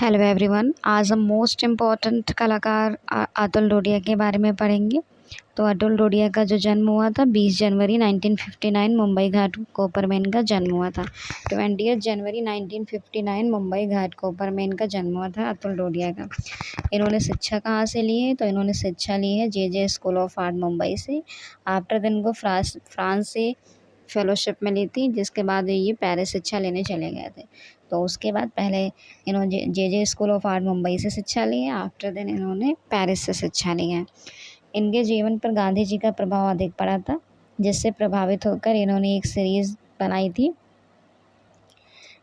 Hello everyone. आज हम most important कलाकार अतुल डोडिया के बारे में पढ़ेंगे। तो अतुल डोडिया का जो जन्म हुआ था 20 जनवरी 1959 मुंबई घाट कोपर में इनका जन्म हुआ था। 20 जनवरी 1959 मुंबई घाट कोपर में इनका जन्म हुआ था अतुल डोडिया का। इन्होंने शिक्षा कहाँ से ली है? तो इन्होंने शिक्षा ली है जे स्कूल ऑफ आर्ट मुंबई से। आफ्टर दिन को फ्रांस से फेलोशिप में ली थी, जिसके बाद ये पेरिस शिक्षा लेने चले गए थे। तो उसके बाद पहले इन्होंने जे स्कूल ऑफ आर्ट मुंबई से शिक्षा ली है। आफ्टर देन इन्होंने पेरिस से शिक्षा ली है। इनके जीवन पर गांधी जी का प्रभाव अधिक पड़ा था, जिससे प्रभावित होकर इन्होंने एक सीरीज बनाई थी,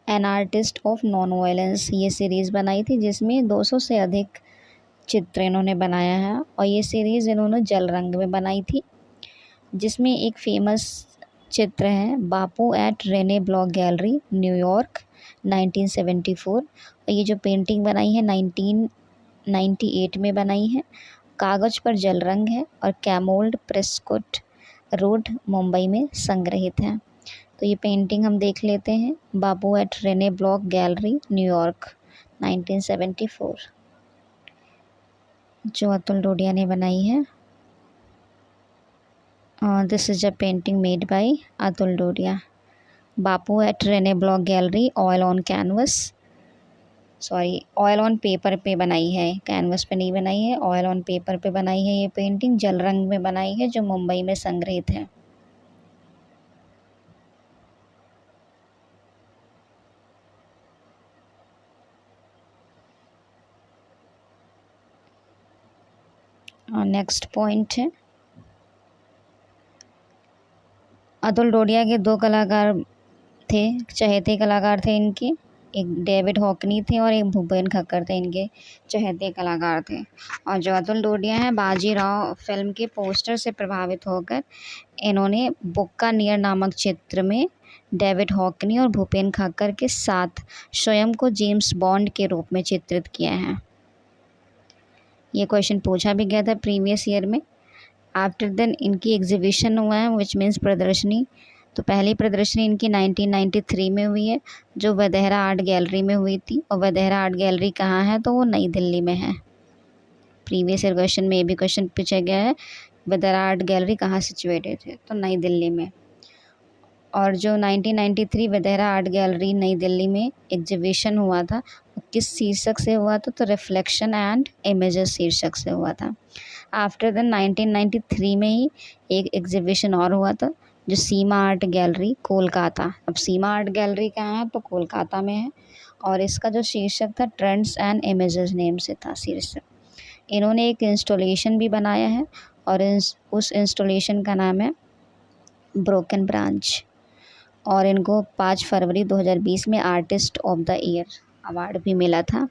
an artist of non violence. ये सीरीज बनाई थी जिसमें 200 से अधिक चित्र इन्होंने बनाया है, और ये सीरीज इन्होंने जल रंग में बनाई थी, जिसमें एक फेमस चित्र है Bapu at Rene Block gallery New York 1974। और ये जो पेंटिंग बनाई है 1998 में बनाई है। कागज़ पर जल रंग है और कैमोल्ड प्रेस्कोट रोड मुंबई में संग्रहित है। तो ये पेंटिंग हम देख लेते हैं, Bapu at Rene Block gallery New York 1974, जो अतुल डोडिया ने बनाई है। This is a painting made by Atul Dodia. Bapu at Rene Block Gallery, oil on canvas. Sorry, oil on paper पे बनाई है, कैनवस पे नहीं बनाई है, ऑयल ऑन पेपर पे बनाई है। ये पेंटिंग जल रंग में बनाई है, जो मुंबई में संग्रहित है। नेक्स्ट पॉइंट है, अतुल डोडिया के दो कलाकार थे, चहेते कलाकार थे इनके। एक डेविड हॉकनी थे और एक भूपेन खक्कर थे, इनके चहेते कलाकार थे। और जो अतुल डोडिया हैं, बाजीराव फिल्म के पोस्टर से प्रभावित होकर इन्होंने बुक्कानियर नामक चित्र में डेविड हॉकनी और भूपेन खक्कर के साथ स्वयं को जेम्स बॉन्ड के रूप में चित्रित किया है। ये क्वेश्चन पूछा भी गया था प्रीवियस ईयर में। आफ्टर देन इनकी एग्जीबिशन हुआ है, विच मीन्स प्रदर्शनी। तो पहली प्रदर्शनी इनकी 1993 में हुई है, जो वदेहरा आर्ट गैलरी में हुई थी। और वदेहरा आर्ट गैलरी कहाँ है? तो वो नई दिल्ली में है। प्रीवियस ईयर क्वेश्चन में भी क्वेश्चन पूछा गया है, वदेहरा आर्ट गैलरी कहाँ सिचुएटेड है? तो नई दिल्ली में। और जो 1993 वदेहरा आर्ट गैलरी नई दिल्ली में एग्जीबिशन हुआ था, वो किस शीर्षक से हुआ था? तो रिफ्लेक्शन एंड इमेजेस शीर्षक से हुआ था। आफ्टर देन 1993 में ही एक एग्जीबिशन और हुआ था, जो सीमा आर्ट गैलरी कोलकाता। अब सीमा आर्ट गैलरी कहाँ है? तो कोलकाता में है। और इसका जो शीर्षक था ट्रेंड्स एंड इमेजेस नेम से था शीर्षक। इन्होंने एक इंस्टॉलेशन भी बनाया है, और उस इंस्टॉलेशन का नाम है ब्रोकन ब्रांच। और इनको 5 फरवरी 2020 में artist of the year award भी मिला था।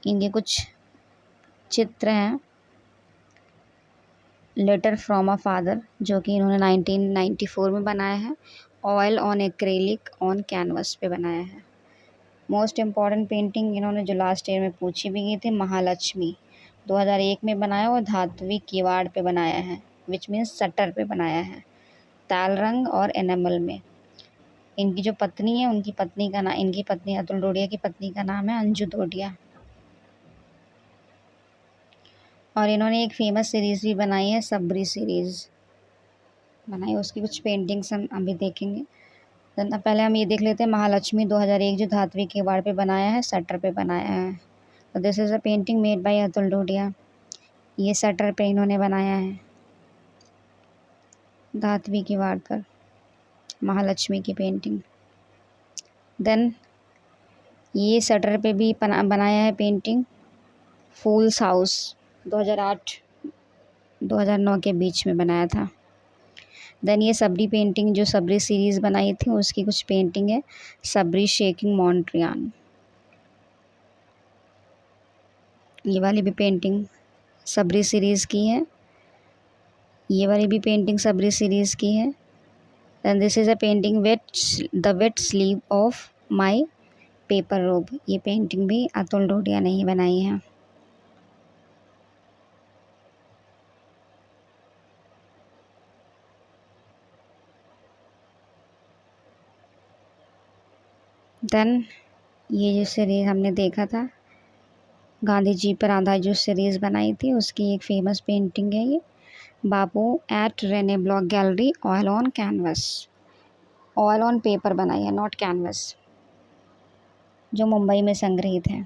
इनके कुछ चित्र हैं, लेटर फ्रॉम अ फादर, जो कि इन्होंने 1994 में बनाया है। Oil on acrylic on canvas पे बनाया है। मोस्ट इम्पॉर्टेंट पेंटिंग इन्होंने जो लास्ट ईयर में पूछी भी गई थी, महालक्ष्मी 2001 में बनाया और धात्विक किवाड़ पे बनाया है, विच मीन्स शटर पे बनाया है, ताल रंग और एनामल में। इनकी जो पत्नी है, उनकी पत्नी का नाम, इनकी पत्नी अतुल डोडिया की पत्नी का नाम है अंजू डोडिया। और इन्होंने एक फेमस सीरीज़ भी बनाई है, सबरी सीरीज़ बनाई, उसकी कुछ पेंटिंग्स हम अभी देखेंगे। तो पहले हम ये देख लेते हैं महालक्ष्मी 2001, जो धात्विक किवाड़ पे बनाया है, शटर पे बनाया है। तो this is a painting made by Atul Dodiya. ये शटर पे इन्होंने बनाया है, धात्विक किवाड़ पर महालक्ष्मी की पेंटिंग। देन ये शटर पे भी बनाया है पेंटिंग, फूल्स हाउस 2008-2009 के बीच में बनाया था। देन ये सबरी पेंटिंग, जो सबरी सीरीज़ बनाई थी, उसकी कुछ पेंटिंग है, सबरी शेकिंग मॉन्ट्रियान। ये वाली भी पेंटिंग सबरी सीरीज़ की है। ये वाली भी पेंटिंग सबरी सीरीज़ की है। Then this is a painting the wet sleeve of my paper robe. ये पेंटिंग भी अतुल डोडिया ने ही बनाई है। देन ये जो सीरीज़ हमने देखा था, गांधी जी पर आधारित जो सीरीज़ बनाई थी, उसकी एक फेमस पेंटिंग है ये। Bapu at Rene Block gallery, oil on canvas. Oil on paper बनाई है, नॉट कैनवस, जो मुंबई में संग्रहित है।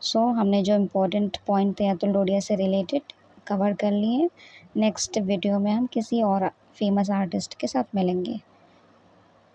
सो हमने जो इम्पोर्टेंट पॉइंट थे अतुल डोडिया से रिलेटेड कवर कर लिए। नेक्स्ट वीडियो में हम किसी और फेमस आर्टिस्ट के साथ मिलेंगे।